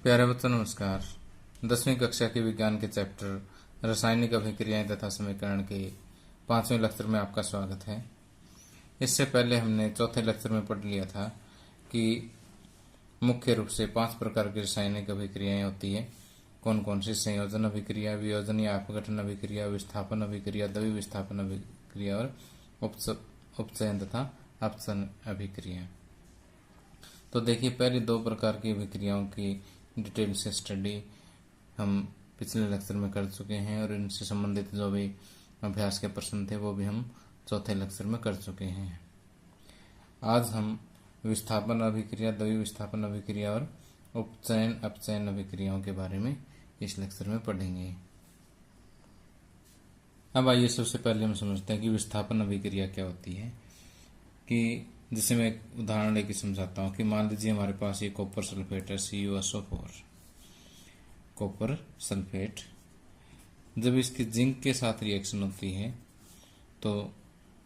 प्यारे बच्चों नमस्कार। 10वीं कक्षा के विज्ञान के चैप्टर रासायनिक अभिक्रियाएं तथा समीकरण के 5वें लेक्चर में आपका स्वागत है। इससे पहले हमने चौथे लेक्चर में पढ़ लिया था कि मुख्य रूप से 5 प्रकार की रासायनिक अभिक्रियाएं होती है। कौन कौन सी? संयोजन अभिक्रिया, वियोजन या अपघटन अभिक्रिया, विस्थापन अभिक्रिया, द्वि विस्थापन अभिक्रिया और उपचयन तथा अपचयन अभिक्रिया। तो देखिए, पहले 2 प्रकार की अभिक्रियाओं की डिटेल से स्टडी हम पिछले लेक्चर में कर चुके हैं और इनसे संबंधित जो भी अभ्यास के प्रश्न थे वो भी हम चौथे लेक्चर में कर चुके हैं। आज हम विस्थापन अभिक्रिया, द्वि विस्थापन अभिक्रिया और उपचयन अपचयन अभिक्रियाओं के बारे में इस लेक्चर में पढ़ेंगे। अब आइए सबसे पहले हम समझते हैं कि विस्थापन अभिक्रिया क्या होती है। कि जिसे मैं एक उदाहरण लेके समझाता हूँ कि मान लीजिए हमारे पास ये कॉपर सल्फेट है, CuSO4 कॉपर सल्फेट। जब इसकी जिंक के साथ रिएक्शन होती है तो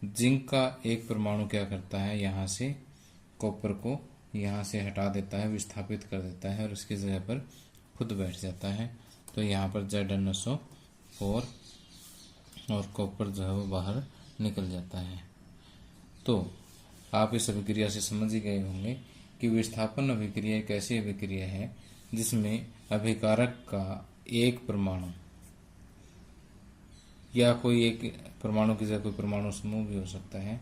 जिंक का एक परमाणु क्या करता है, यहाँ से कॉपर को यहाँ से हटा देता है, विस्थापित कर देता है और उसकी जगह पर खुद बैठ जाता है। तो यहाँ पर ZnSO4 और कॉपर जो है वो बाहर निकल जाता है। तो आप इस अभिक्रिया से समझ ही गए होंगे कि विस्थापन अभिक्रिया एक ऐसी अभिक्रिया है जिसमें अभिकारक का एक परमाणु या कोई एक परमाणु की जगह कोई परमाणु समूह भी हो सकता है,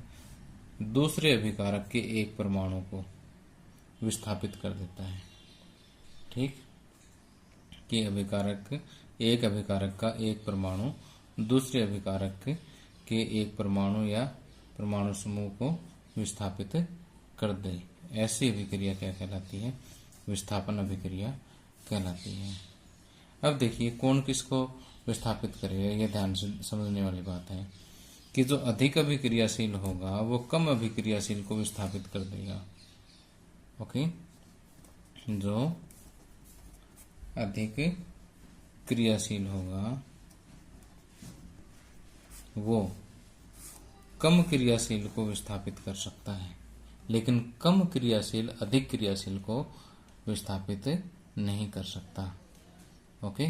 दूसरे अभिकारक के एक परमाणु को विस्थापित कर देता है। ठीक, कि एक अभिकारक का एक परमाणु दूसरे अभिकारक के एक परमाणु या परमाणु समूह को विस्थापित कर दे। ऐसी अभिक्रिया क्या कहलाती है? विस्थापन अभिक्रिया कहलाती है। अब देखिए, कौन किसको विस्थापित करेगा, यह ध्यान से समझने वाली बात है कि जो अधिक अभिक्रियाशील होगा वो कम अभिक्रियाशील को विस्थापित कर देगा। ओके, जो अधिक क्रियाशील होगा वो कम क्रियाशील को विस्थापित कर सकता है, लेकिन कम क्रियाशील अधिक क्रियाशील को विस्थापित नहीं कर सकता। ओके,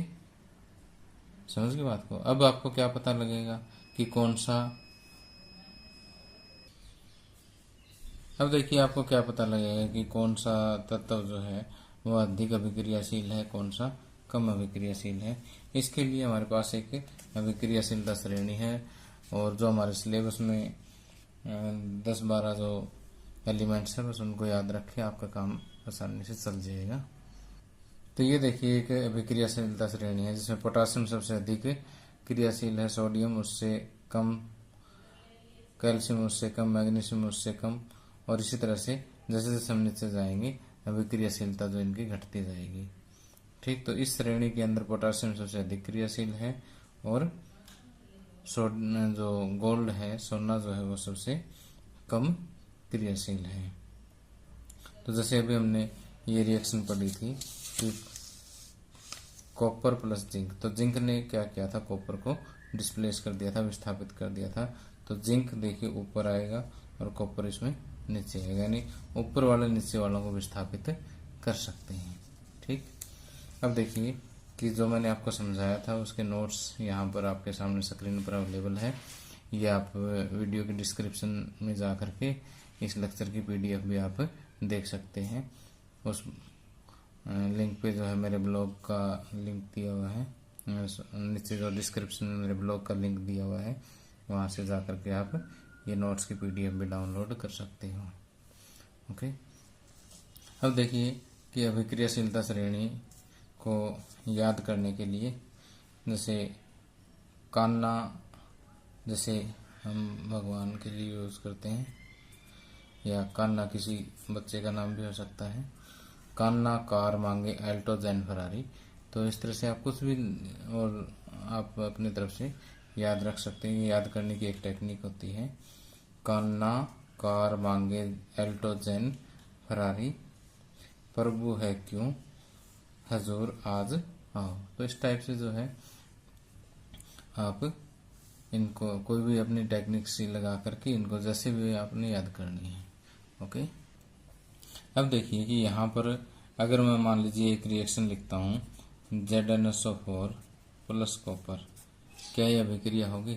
समझ गए बात को? अब आपको क्या पता लगेगा कि कौन सा, अब देखिए आपको क्या पता लगेगा कि कौन सा तत्व जो है वो अधिक अभिक्रियाशील है, कौन सा कम अभिक्रियाशील है। इसके लिए हमारे पास एक अभिक्रियाशीलता श्रेणी है और जो हमारे सिलेबस में 10-12 जो एलिमेंट्स है बस उनको याद रखें, आपका काम आसानी से चल जाएगा। तो ये देखिए एक अभिक्रियाशीलता श्रेणी है जिसमें पोटासियम सबसे अधिक क्रियाशील है, सोडियम उससे कम, कैल्शियम उससे कम, मैग्नीशियम उससे कम, और इसी तरह से जैसे जैसे हम नीचे जाएंगे अभिक्रियाशीलता जो इनकी घटती जाएगी। ठीक, तो इस श्रेणी के अंदर पोटासियम सबसे अधिक क्रियाशील है और जो गोल्ड है, सोना जो है वो सबसे कम क्रियाशील है। तो जैसे अभी हमने ये रिएक्शन पढ़ी थी कि कॉपर प्लस जिंक, तो जिंक ने क्या किया था, कॉपर को डिस्प्लेस कर दिया था, विस्थापित कर दिया था। तो जिंक देखिए ऊपर आएगा और कॉपर इसमें नीचे आएगा, यानी ऊपर वाले नीचे वालों को विस्थापित कर सकते हैं। ठीक, अब देखिए कि जो मैंने आपको समझाया था उसके नोट्स यहाँ पर आपके सामने स्क्रीन पर अवेलेबल है। ये आप वीडियो के डिस्क्रिप्शन में जा करके इस लेक्चर की PDF भी आप देख सकते हैं। उस लिंक पे जो है मेरे ब्लॉग का लिंक दिया हुआ है, नीचे जो डिस्क्रिप्शन में मेरे ब्लॉग का लिंक दिया हुआ है, वहाँ से जा करके आप ये नोट्स की PDF भी डाउनलोड कर सकते हो। ओके, अब देखिए कि अभिक्रियाशीलता श्रेणी को याद करने के लिए जैसे कान्ना, जैसे हम भगवान के लिए यूज करते हैं, या कान्ना किसी बच्चे का नाम भी हो सकता है, कान्ना कार मांगे एल्टो जैन फरारी। तो इस तरह से आप कुछ भी और आप अपनी तरफ से याद रख सकते हैं। याद करने की एक टेक्निक होती है, कान्ना कार मांगे एल्टो जैन फरारी, प्रभु है क्यों हजूर आज आओ। तो इस टाइप से जो है आप इनको कोई भी अपनी टेक्निक सी लगा करके इनको जैसे भी आपने याद करनी है। ओके, अब देखिए कि यहाँ पर अगर मैं मान लीजिए एक रिएक्शन लिखता हूँ ZnSO4 प्लस कॉपर, क्या यह अभिक्रिया होगी?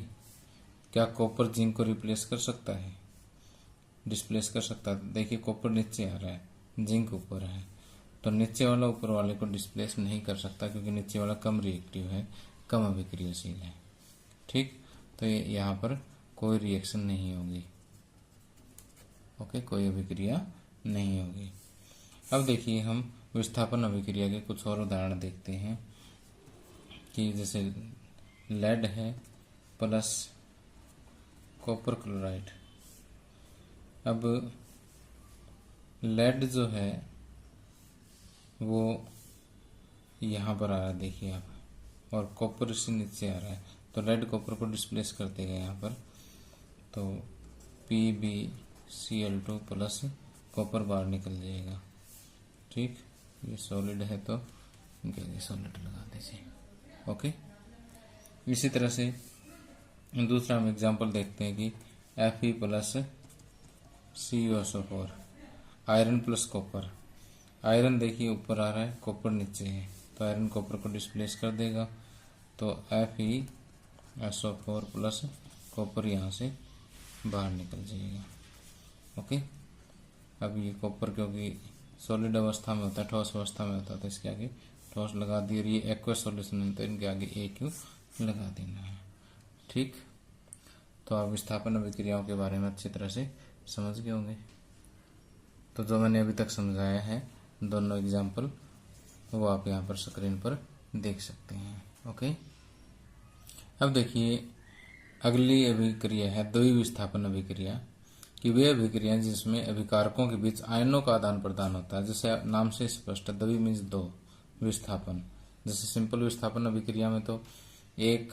क्या कॉपर जिंक को रिप्लेस कर सकता है, डिस्प्लेस कर सकता है? देखिए कॉपर नीचे आ रहा है, जिंक ऊपर है, तो नीचे वाला ऊपर वाले को डिस्प्लेस नहीं कर सकता क्योंकि नीचे वाला कम रिएक्टिव है, कम अभिक्रियाशील है। ठीक, तो यहाँ पर कोई रिएक्शन नहीं होगी। ओके, कोई अभिक्रिया नहीं होगी। अब देखिए हम विस्थापन अभिक्रिया के कुछ और उदाहरण देखते हैं कि जैसे लेड है प्लस कॉपर क्लोराइड। अब लेड जो है वो यहाँ पर आ रहा है, देखिए आप, और कॉपर इससे नीचे आ रहा है, तो लेड कॉपर को डिस्प्लेस कर देगा यहाँ पर, तो PbCl2 प्लस कॉपर बाहर निकल जाएगा। ठीक, ये सॉलिड है तो सॉलिड लगा दीजिए। ओके, इसी तरह से दूसरा हम एग्जांपल देखते हैं कि Fe plus CuSO4, iron plus copper. Iron देखिए ऊपर आ रहा है, कॉपर नीचे है, तो आयरन कॉपर को डिस्प्लेस कर देगा, तो FeSO4 प्लस कॉपर यहाँ से बाहर निकल जाएगा। ओके, अब ये कॉपर क्योंकि सॉलिड अवस्था में होता है, ठोस अवस्था में होता है, तो इसके आगे ठोस लगा दी, और ये एक्वस सॉल्यूशन है तो इनके आगे AQ लगा देना है। ठीक, तो आप विस्थापन अभिक्रियाओं के बारे में अच्छी तरह से समझ गए होंगे। तो जो मैंने अभी तक समझाया है दोनों एग्जाम्पल, वो आप यहाँ पर स्क्रीन पर देख सकते हैं। ओके, अब देखिए अगली अभिक्रिया है द्वि विस्थापन अभिक्रिया, कि वे अभिक्रिया जिसमें अभिकारकों के बीच आयनों का आदान प्रदान होता है। जैसे नाम से स्पष्ट है, द्वि मीन्स दो, विस्थापन। जैसे सिंपल विस्थापन अभिक्रिया में तो एक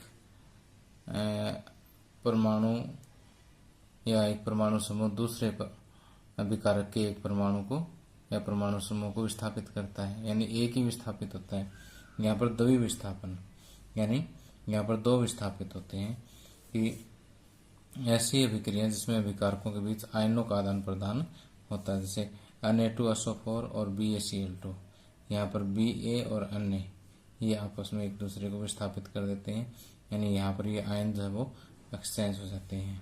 परमाणु या एक परमाणु समूह दूसरे अभिकारक के एक परमाणु को या परमाणु समूह को विस्थापित करता है, यानी एक ही विस्थापित होता है। यहाँ पर द्वि विस्थापन यानी यहाँ पर दो विस्थापित होते हैं, कि ऐसी अभिक्रिया जिसमें अभिकारकों के बीच आयनों का आदान प्रदान होता है। जैसे Na2SO4 और BaCl2, यहाँ पर Ba और Na ये आपस में एक दूसरे को विस्थापित कर देते हैं, यानी यहाँ पर ये आयन जो है वो एक्सचेंज हो जाते हैं।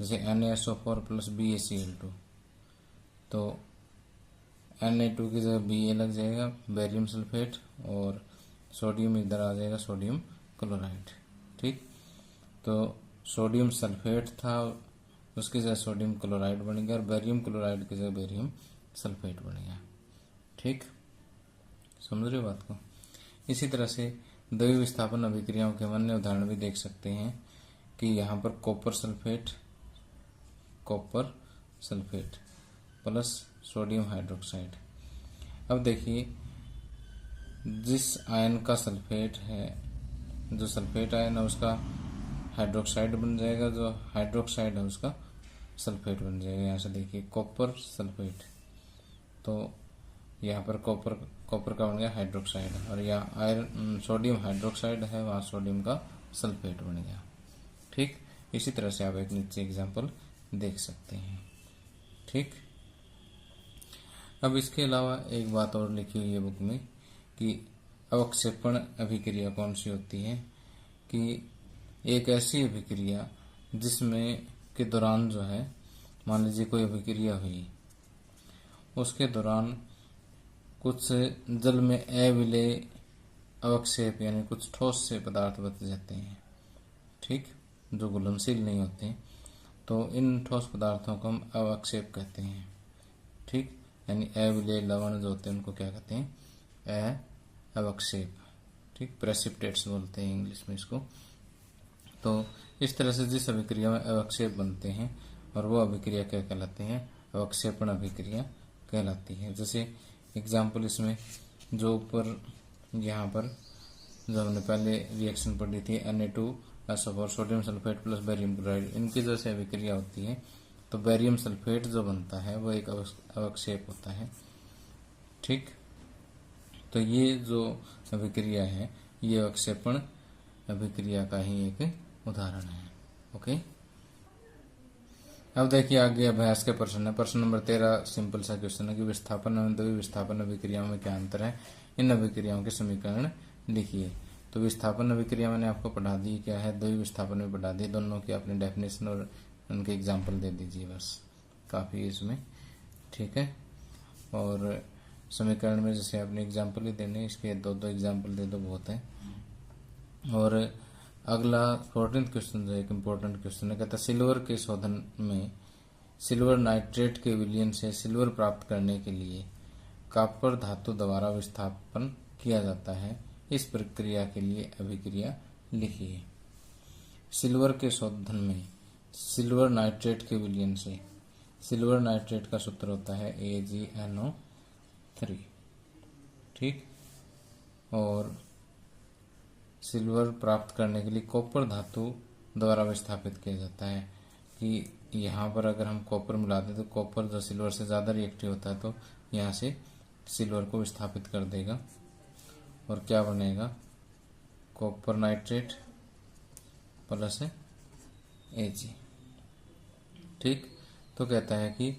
जैसे NaSO4 प्लस BaCl2, तो Na2 की जगह Ba लग जाएगा, बेरियम सल्फेट, और सोडियम इधर आ जाएगा, सोडियम क्लोराइड। ठीक, तो सोडियम सल्फेट था, उसकी जगह सोडियम क्लोराइड बन गया, और बेरियम क्लोराइड की जगह बेरियम सल्फेट बन गया। ठीक, समझ रहे हो बात को? इसी तरह से द्वि विस्थापन अभिक्रियाओं के अन्य उदाहरण भी देख सकते हैं, कि यहाँ पर copper sulphate plus sodium hydroxide. अब देखिए जिस आयन का सल्फेट है, जो सल्फेट आयन है उसका हाइड्रोक्साइड बन जाएगा, जो हाइड्रोक्साइड है उसका सल्फेट बन जाएगा। यहाँ से देखिए कॉपर सल्फेट, तो यहाँ पर कॉपर का बन गया हाइड्रोक्साइड, और यहाँ आयरन सोडियम हाइड्रोक्साइड है, वहाँ सोडियम का सल्फेट बन गया। ठीक, इसी तरह से आप एक नीचे एग्जांपल देख सकते हैं। ठीक, अब इसके अलावा एक बात और लिखी हुई है बुक में, कि अवक्षेपण अभिक्रिया कौन सी होती है, कि एक ऐसी अभिक्रिया जिसमें के दौरान जो है, मान लीजिए कोई अभिक्रिया हुई, उसके दौरान कुछ जल में अविलेय अवक्षेप यानी कुछ ठोस से पदार्थ बच जाते हैं। ठीक, जो घुलनशील नहीं होते, तो इन ठोस पदार्थों को हम अवक्षेप कहते हैं। ठीक, यानी अविलेय लवण जो होते हैं उनको क्या कहते हैं? अवक्षेप। ठीक, प्रेसिपिटेट्स बोलते हैं इंग्लिश में इसको। तो इस तरह से जिस अभिक्रिया में अवक्षेप बनते हैं, और वो अभिक्रिया क्या कहलाते हैं? अवक्षेपण अभिक्रिया कहलाती है। जैसे एग्जाम्पल इसमें जो ऊपर यहाँ पर जो हमने पहले रिएक्शन पढ़ी थी, Na2SO4 sodium sulphate plus barium chloride, इनकी जैसे अभिक्रिया होती है, तो बेरियम सल्फेट जो बनता है वो एक अवक्षेप होता है। ठीक, तो ये जो अभिक्रिया है ये अवक्षेपण अभिक्रिया का ही एक उदाहरण है। ओके, अब देखिए आगे अभ्यास के प्रश्न है। प्रश्न नंबर 13 सिंपल सा क्वेश्चन है कि विस्थापन एवं द्रव्य विस्थापन अभिक्रियाओं में क्या अंतर है, इन अभिक्रियाओं के समीकरण लिखिए। तो विस्थापन अभिक्रिया मैंने आपको पढ़ा दी क्या है, द्रव्य विस्थापन भी पढ़ा दी, दोनों की अपनी डेफिनेशन और उनके एग्जाम्पल दे दीजिए, बस काफ़ी इसमें, ठीक है। और समीकरण में जैसे आपने एग्जाम्पल ही देने, इसके दो दो एग्जाम्पल दे दो, बहुत है। और अगला 14th क्वेश्चन जो एक इम्पोर्टेंट क्वेश्चन है, कहता है सिल्वर के शोधन में सिल्वर नाइट्रेट के विलयन से सिल्वर प्राप्त करने के लिए कॉपर धातु द्वारा विस्थापन किया जाता है, इस प्रक्रिया के लिए अभिक्रिया लिखिए। सिल्वर के शोधन में सिल्वर नाइट्रेट के विलयन से, सिल्वर नाइट्रेट का सूत्र होता है AgNO3, ठीक। और सिल्वर प्राप्त करने के लिए कॉपर धातु द्वारा विस्थापित किया जाता है कि यहाँ पर अगर हम कॉपर मिला दें तो कॉपर जो सिल्वर से ज़्यादा रिएक्टिव होता है, तो यहाँ से सिल्वर को विस्थापित कर देगा और क्या बनेगा, कॉपर नाइट्रेट प्लस Ag, ठीक। तो कहता है कि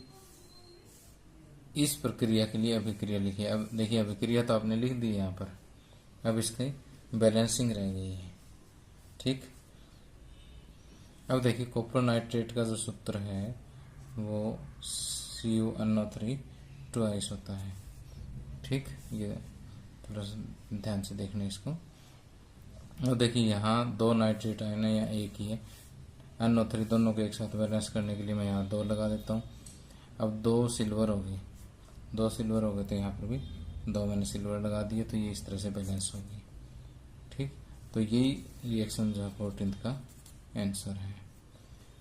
इस प्रक्रिया के लिए अभिक्रिया लिखिए। अब देखिए अभिक्रिया तो आपने लिख दी है यहाँ पर, अब इसकी बैलेंसिंग रह गई है, ठीक। अब देखिए कॉपर नाइट्रेट का जो सूत्र है वो CuNO3 2 होता है, ठीक। ये थोड़ा सा ध्यान से देखना इसको। और देखिए यहाँ दो नाइट्रेट आयन है या एक ही है, NO3 दोनों को एक साथ बैलेंस करने के लिए मैं यहाँ 2 लगा देता हूँ। अब 2 सिल्वर हो गई, 2 सिल्वर हो गए, तो यहाँ पर भी 2 मैंने सिल्वर लगा दिए, तो ये इस तरह से बैलेंस होगी, ठीक। तो यही रिएक्शन जो है 14th का आंसर है।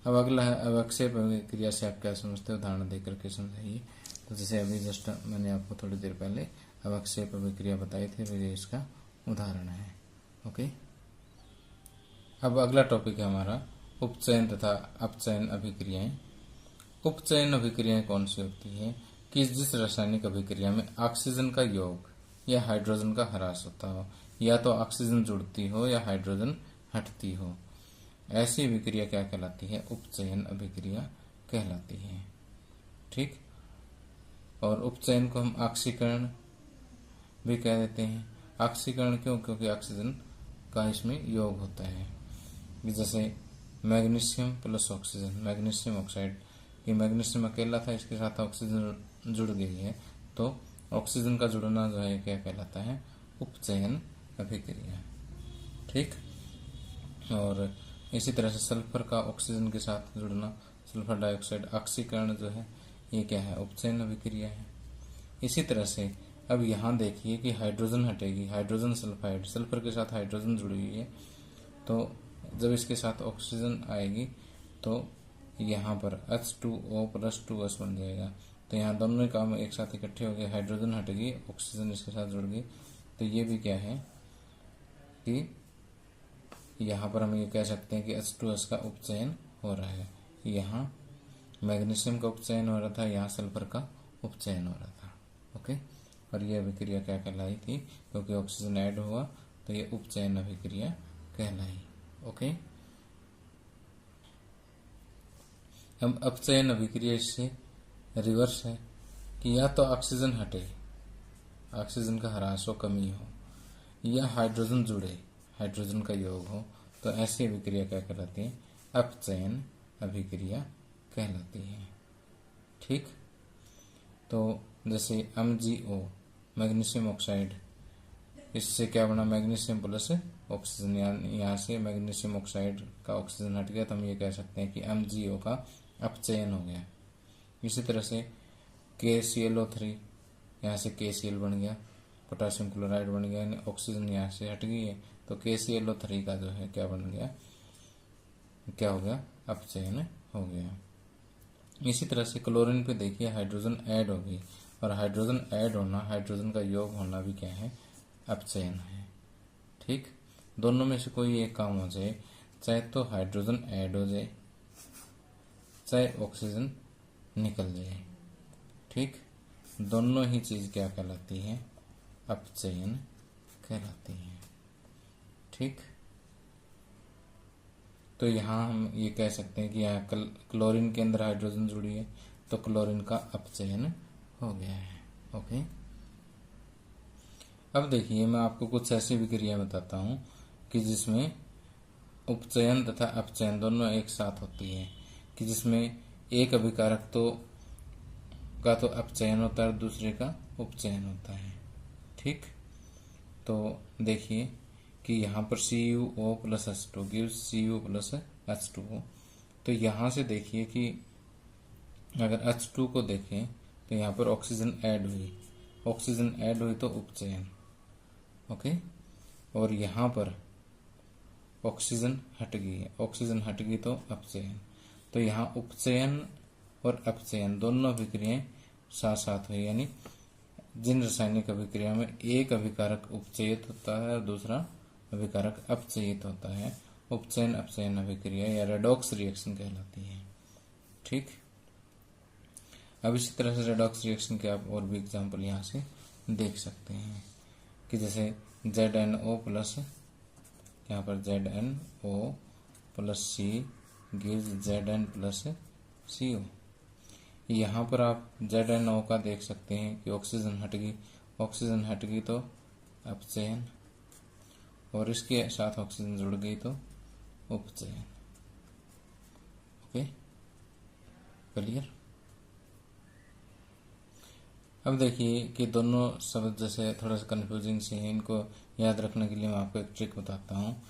अब अगला है अवक्षेप अभिक्रिया से आप क्या समझते हो, उदाहरण देकर के समझाइए। तो जैसे अभी जस्ट मैंने आपको थोड़ी देर पहले अवक्षेप अभिक्रिया बताई थी, तो ये इसका उदाहरण है, ओके। अब अगला टॉपिक है हमारा उपचयन तथा अपचयन अभिक्रियाएं। उपचयन अभिक्रियाएं कौन सी होती है कि जिस रासायनिक अभिक्रिया में ऑक्सीजन का योग या हाइड्रोजन का ह्रास होता हो, या तो ऑक्सीजन जुड़ती हो या हाइड्रोजन हटती हो, ऐसी अभिक्रिया क्या कहलाती है, उपचयन अभिक्रिया कहलाती है, ठीक। और उपचयन को हम ऑक्सीकरण भी कह देते हैं। ऑक्सीकरण क्यों, क्योंकि ऑक्सीजन का इसमें योग होता है। जैसे magnesium plus oxygen, magnesium oxide, ये मैग्नीशियम अकेला था, इसके साथ ऑक्सीजन जुड़ गई है, तो ऑक्सीजन का जुड़ना जो है क्या कहलाता है, उपचयन अभिक्रिया, ठीक। और इसी तरह से सल्फर का ऑक्सीजन के साथ जुड़ना, सल्फर डाइऑक्साइड, ऑक्सीकरण जो है ये क्या है, उपचयन अभिक्रिया है। इसी तरह से अब यहाँ देखिए कि हाइड्रोजन हटेगी, हाइड्रोजन सल्फाइड, सल्फर के साथ हाइड्रोजन जुड़ी हुई है, तो जब इसके साथ ऑक्सीजन आएगी तो यहाँ पर H2O + 2S बन जाएगा। तो यहाँ दोनों काम एक साथ इकट्ठे हो गए, हाइड्रोजन हट गई, ऑक्सीजन इसके साथ जुड़ गई, तो ये भी क्या है कि यहाँ पर हम ये कह सकते हैं कि H2S का उपचयन हो रहा है। यहाँ मैग्नीशियम का उपचयन हो रहा था, यहाँ सल्फर का उपचयन हो रहा था, ओके। और ये अभिक्रिया क्या कहलाई थी, क्योंकि ऑक्सीजन ऐड हुआ तो ये उपचयन अभिक्रिया कहलाई, ओके। हम अपचयन अभिक्रिया इससे रिवर्स है कि या तो ऑक्सीजन हटे, ऑक्सीजन का ह्रास हो, कमी हो, या हाइड्रोजन जुड़े, हाइड्रोजन का योग हो, तो ऐसी अभिक्रिया क्या कहलाती है, अपचयन अभिक्रिया कहलाती है, ठीक। तो जैसे MgO मैग्नीशियम ऑक्साइड, इससे क्या बना, मैग्नीशियम प्लस ऑक्सीजन, यहाँ से मैग्नीशियम ऑक्साइड का ऑक्सीजन हट गया, तो हम ये कह सकते हैं कि MgO का अपचयन हो गया। इसी तरह से KClO3, यहाँ से KCl बन गया, पोटासियम क्लोराइड बन गया, ऑक्सीजन यहाँ से हट गई है, तो KClO3 का जो है क्या बन गया, क्या हो गया, अपचयन हो गया। इसी तरह से क्लोरीन पे देखिए हाइड्रोजन ऐड हो गई, और हाइड्रोजन ऐड होना, हाइड्रोजन का योग होना भी क्या है, अपचयन है, ठीक। दोनों में से कोई एक काम हो जाए, चाहे तो हाइड्रोजन ऐड हो जाए, चाहे ऑक्सीजन निकल जाए, ठीक। दोनों ही चीज क्या कहलाती है, अपचयन कहलाती है, ठीक। तो यहाँ हम ये कह सकते हैं कि यहाँ क्लोरीन के अंदर हाइड्रोजन जुड़ी है, तो क्लोरीन का अपचयन हो गया है। ओके, अब देखिए मैं आपको कुछ ऐसी विक्रिया बताता हूँ कि जिसमें उपचयन तथा अपचयन दोनों एक साथ होती है, कि जिसमें एक अभिकारक का तो अपचयन होता है, दूसरे का उपचयन होता है। ठीक, तो देखिए कि यहाँ पर CuO plus H2 gives Cu plus H2O। तो यहाँ से देखिए कि अगर H2 को देखें तो यहाँ पर ऑक्सीजन ऐड हुई तो उपचयन। ओके, और यहाँ पर ऑक्सीजन हट गई तो अपचयन। तो यहाँ उपचयन और अपचयन दोनों अभिक्रियाएं साथ साथ हुई, यानी जिन रासायनिक अभिक्रिया में एक अभिकारक उपचयित होता है और दूसरा अभिकारक अपचयित होता है, उपचयन अपचयन अभिक्रिया या रेडॉक्स रिएक्शन कहलाती है। ठीक, अब इसी तरह से रेडॉक्स रिएक्शन के आप और भी एग्जाम्पल यहाँ से देख सकते हैं कि जैसे ZnO प्लस, यहाँ पर ZnO plus C gives Zn plus CO। यहाँ पर आप ZnO का देख सकते हैं कि ऑक्सीजन हट गई तो अपचयन, और इसके साथ ऑक्सीजन जुड़ गई तो उपचयन। Okay, clear. अब देखिए कि दोनों शब्द जैसे थोड़ा सा कंफ्यूजिंग से हैं, इनको याद रखने के लिए मैं आपको एक ट्रिक बताता हूँ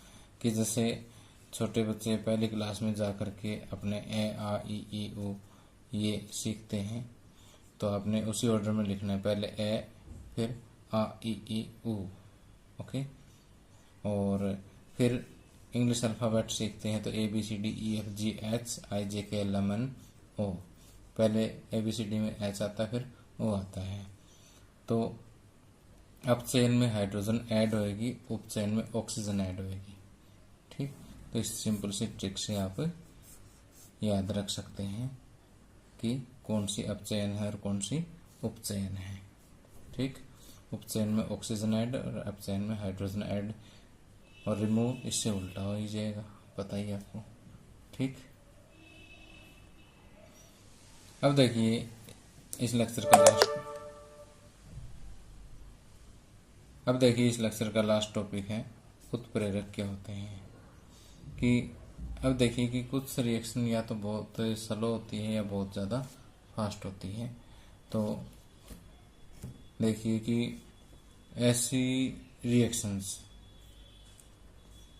कि जैसे छोटे बच्चे पहली क्लास में जा कर के अपने ए आ ई ई उ ये सीखते हैं, तो आपने उसी ऑर्डर में लिखना है, पहले ए फिर आ ई उ। ओके, और फिर इंग्लिश अल्फ़ाबेट सीखते हैं तो ABCDEFGHIJKLMNO, पहले ABCD में H आता है फिर O आता है। तो अपचयन में हाइड्रोजन ऐड होएगी, उपचयन में ऑक्सीजन ऐड होएगी। ठीक, तो इस सिंपल सी ट्रिक से आप याद रख सकते हैं कि कौन सी अपचयन है और कौन सी उपचयन है। ठीक, उपचयन में ऑक्सीजन ऐड और अपचयन में हाइड्रोजन ऐड और रिमूव इससे उल्टा हो ही जाएगा, पता ही आपको। ठीक, अब देखिए इस लेक्चर का लास्ट टॉपिक है उत्प्रेरक क्या होते हैं। कि अब देखिए कि कुछ रिएक्शन या तो बहुत स्लो होती है या बहुत ज़्यादा फास्ट होती है। तो देखिए कि ऐसी रिएक्शंस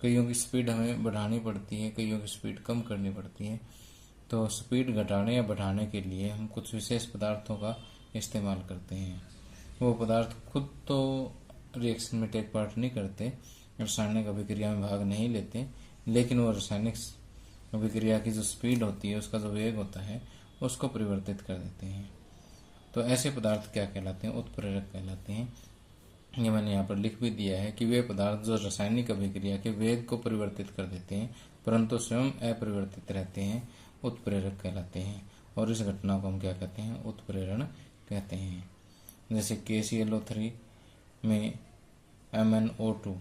कईयों की स्पीड हमें बढ़ानी पड़ती है, कईयों की स्पीड कम करनी पड़ती है। तो स्पीड घटाने या बढ़ाने के लिए हम कुछ विशेष पदार्थों का इस्तेमाल करते हैं। वो पदार्थ खुद तो रिएक्शन में टेक पार्ट नहीं करते, रासायनिक अभिक्रिया में भाग नहीं लेते, लेकिन वो रासायनिक अभिक्रिया की जो स्पीड होती है, उसका जो वेग होता है, उसको परिवर्तित कर देते हैं। तो ऐसे पदार्थ क्या कहलाते हैं? उत्प्रेरक कहलाते हैं। ये मैंने यहाँ पर लिख भी दिया है कि वे पदार्थ जो रासायनिक अभिक्रिया के वेग को परिवर्तित कर देते हैं परंतु स्वयं अपरिवर्तित रहते हैं, उत्प्रेरक कहलाते हैं। और इस घटना को हम क्या कहते हैं? उत्प्रेरण कहते हैं। जैसे KClO3 में MnO2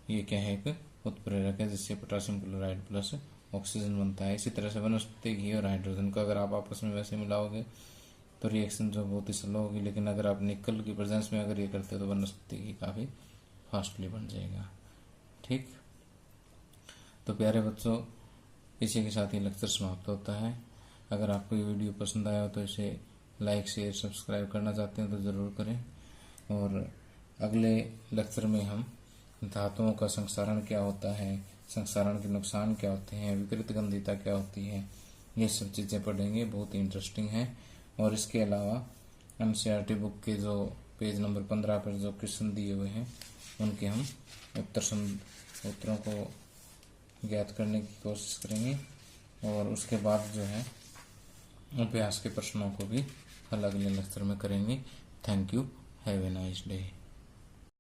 ये क्या है? एक उत्प्रेरक है, जिससे पोटेशियम क्लोराइड प्लस ऑक्सीजन बनता है। इसी तरह से वनस्पति घी और हाइड्रोजन को अगर आप आपस में वैसे मिलाओगे तो रिएक्शन जो बहुत ही स्लो होगी, लेकिन अगर आप निकल की प्रेजेंस में अगर ये करते हो तो वनस्पति घी काफ़ी फास्टली बन जाएगा। ठीक, तो प्यारे बच्चों, इसी के साथ ही लेक्चर समाप्त होता है। अगर आपको ये वीडियो पसंद आया हो तो इसे लाइक शेयर सब्सक्राइब करना चाहते हैं तो ज़रूर करें। और अगले लेक्चर में हम धातुओं का संक्षारण क्या होता है, संक्षारण के नुकसान क्या होते हैं, विकृत गंधिता क्या होती है, ये सब चीज़ें पढ़ेंगे। बहुत ही इंटरेस्टिंग है। और इसके अलावा NCERT बुक के जो पेज नंबर 15 पर जो क्वेश्चन दिए हुए हैं उनके हम उत्तरों को ज्ञात करने की कोशिश करेंगे। और उसके बाद जो है अभ्यास के प्रश्नों को भी अलग अलग लेक्चर में करेंगे। Thank you, have a nice day.